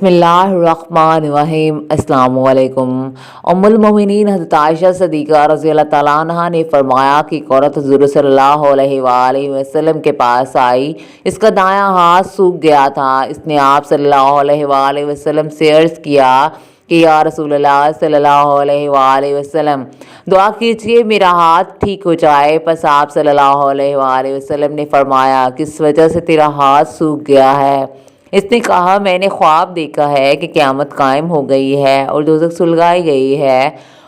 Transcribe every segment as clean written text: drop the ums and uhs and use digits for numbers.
बिस्मिल्लाहिर्रहमानिर्रहीम। अस्सलाम वालेकुम। उम्मुल मोमिनीन हज़रत आयशा सिद्दीक़ा रज़ियल्लाहु तआला अन्हा ने फरमाया कि एक औरत हुज़ूर सल्लल्लाहु अलैहि वसल्लम के पास आई। इसका दायां हाथ सूख गया था। इसने आप सल्लल्लाहु अलैहि वसल्लम से अर्ज़ किया कि या रसूलल्लाह सल्लल्लाहु अलैहि वसल्लम, दुआ कीजिए मेरा हाथ ठीक हो जाए। बस आप सल्लल्लाहु अलैहि वसल्लम ने फरमाया, किस वजह से तेरा हाथ सूख गया है? इसने कहा, मैंने ख्वाब देखा है कि क़यामत कायम हो गई है और दोज़ख सुलगाई गई है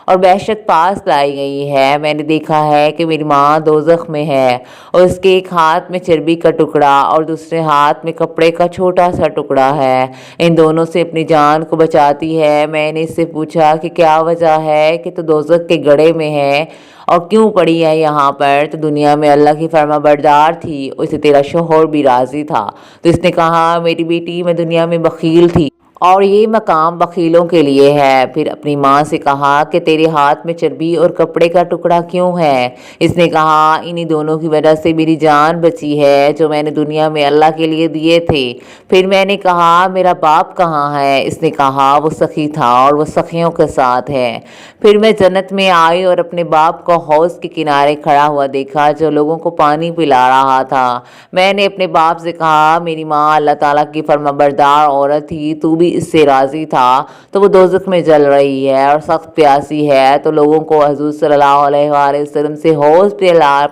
और वहशत पास लाई गई है। मैंने देखा है कि मेरी माँ दोज़ख में है और उसके एक हाथ में चर्बी का टुकड़ा और दूसरे हाथ में कपड़े का छोटा सा टुकड़ा है। इन दोनों से अपनी जान को बचाती है। मैंने इससे पूछा कि क्या वजह है कि तू दोज़ख के गड्ढे में है और क्यों पड़ी है यहाँ पर? तो दुनिया में अल्लाह की फरमाबरदार थी, उससे तेरा शोहर भी राज़ी था। तो इसने कहा, मेरी बेटी मैं दुनिया में बखील थी और ये मकाम बखीलों के लिए है। फिर अपनी माँ से कहा कि तेरे हाथ में चर्बी और कपड़े का टुकड़ा क्यों है? इसने कहा, इन्हीं दोनों की वजह से मेरी जान बची है जो मैंने दुनिया में अल्लाह के लिए दिए थे। फिर मैंने कहा, मेरा बाप कहाँ है? इसने कहा, वो सखी था और वो सखियों के साथ है। फिर मैं जन्नत में आई और अपने बाप को हौज़ के किनारे खड़ा हुआ देखा जो लोगों को पानी पिला रहा था। मैंने अपने बाप से कहा, मेरी माँ अल्लाह ताला की फरमाबरदार औरत थी, तू भी इससे राज़ी था, तो वो दोज़ख में जल रही है और सख्त प्यासी है, तो लोगों को हुज़ूर सल्लल्लाहु अलैहि वसल्लम से हौज़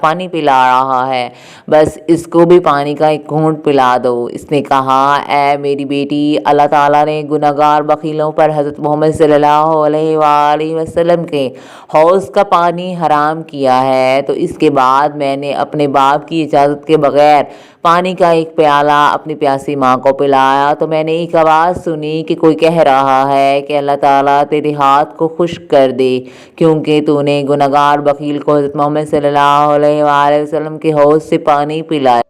पानी पिला रहा है, बस इसको भी पानी का एक घूंट पिला दो। इसने कहा, ऐ मेरी बेटी, अल्लाह ताला ने गुनहगार बखीलों पर हज़रत मोहम्मद सल्लल्लाहु अलैहि वसल्लम के हौज़ का पानी हराम किया है, तो इसके बाद मैंने अपने बाप की इजाज़त के बग़ैर पानी का एक प्याला अपनी प्यासी माँ को पिलाया। तो मैंने एक आवाज़ सुनी कि कोई कह रहा है कि अल्लाह ताला तेरे हाथ को खुश्क कर दे, क्योंकि तूने गुनहगार बखील को हज़रत मोहम्मद सल्लल्लाहु अलैहि वसल्लम के हौज़ से पानी पिलाया।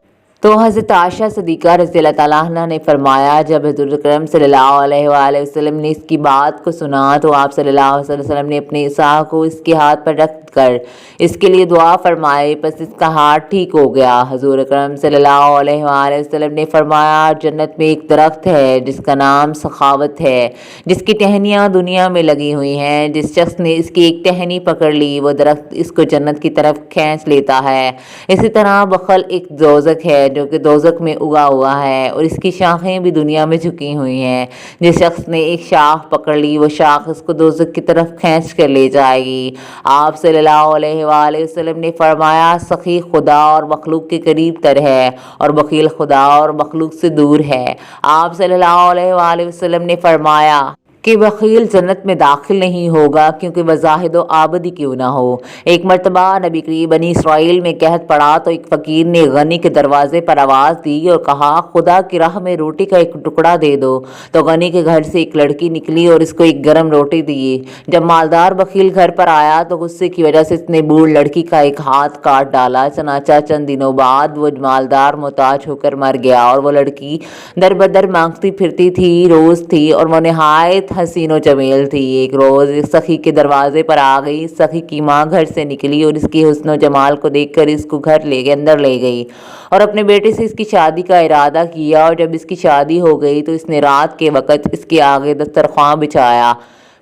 तो हज़रत आयशा सिद्दीक़ा रज़ियल्लाहु तआला अन्हा ने फरमाया, जब हुज़ूर अकरम सल्लल्लाहु अलैहि वसल्लम ने इसकी बात को सुना तो आप सल्लल्लाहु अलैहि वसल्लम ने अपने इसा को इसके हाथ पर रख कर इसके लिए दुआ फरमाई। बस इसका हाथ ठीक हो गया। हुज़ूर अकरम सल्लल्लाहु अलैहि वसल्लम ने फरमाया, जन्नत में एक दरख्त है जिसका नाम सखावत है, जिसकी टहनियाँ दुनिया में लगी हुई हैं। जिस शख्स ने इसकी एक टहनी पकड़ ली वो दरख्त इसको जन्नत की तरफ खींच लेता है। इसी तरह बखल एक दोज़ख है जो कि दोज़ख में उगा हुआ है और इसकी शाखें भी दुनिया में झुकी हुई हैं। जिस शख्स ने एक शाख पकड़ ली वो शाख उसको दोज़ख की तरफ खींच कर ले जाएगी। आप सल्लल्लाहु अलैहि वसल्लम ने फरमाया, सखी खुदा और मखलूक के करीब तर है और बखील खुदा और मखलूक से दूर है। आप सल्लल्लाहु अलैहि वसल्लम ने फरमाया कि बखील जन्नत में दाखिल नहीं होगा क्योंकि वह ज़ाहिद व आबदी क्यों ना हो। एक मरतबा नबी करीम बनी इसराइल में कहत पड़ा तो एक फ़कीर ने गनी के दरवाज़े पर आवाज़ दी और कहा, खुदा की राह में रोटी का एक टुकड़ा दे दो। तो गनी के घर से एक लड़की निकली और इसको एक गर्म रोटी दी। जब मालदार बखील घर पर आया तो गुस्से की वजह से इसने बूढ़ लड़की का एक हाथ काट डाला। चनाचा चंद दिनों बाद वो मालदार मोहताज होकर मर गया और वो लड़की दर बदर मांगती फिरती थी, रोज़ थी और वो नहायत हसीनो जमील थी। एक रोज़ इस सखी के दरवाजे पर आ गई। सखी की माँ घर से निकली और इसकी हुस्न जमाल को देखकर इसको अंदर ले गई और अपने बेटे से इसकी शादी का इरादा किया। और जब इसकी शादी हो गई तो इसने रात के वक़्त इसके आगे दस्तरख्वां बिछाया।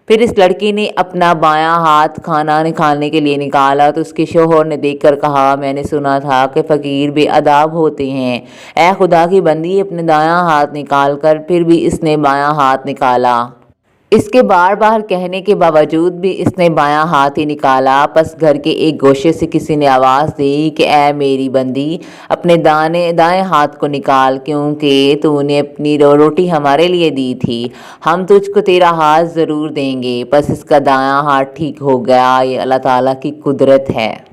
फिर इस लड़की ने अपना बायां हाथ खाना खाने के लिए निकाला तो उसके शोहर ने देखकर कहा, मैंने सुना था कि फ़कीर बेअदब होते हैं। ऐ खुदा की बंदी, अपने दायां हाथ निकाल कर फिर भी इसने बायां हाथ निकाला। इसके बार बार कहने के बावजूद भी इसने बायां हाथ ही निकाला। बस घर के एक गोशे से किसी ने आवाज़ दी कि ऐ मेरी बंदी, अपने दाएं हाथ को निकाल, क्योंकि तूने अपनी रोटी हमारे लिए दी थी। हम तुझको तेरा हाथ ज़रूर देंगे। बस इसका दायां हाथ ठीक हो गया। ये अल्लाह ताला की कुदरत है।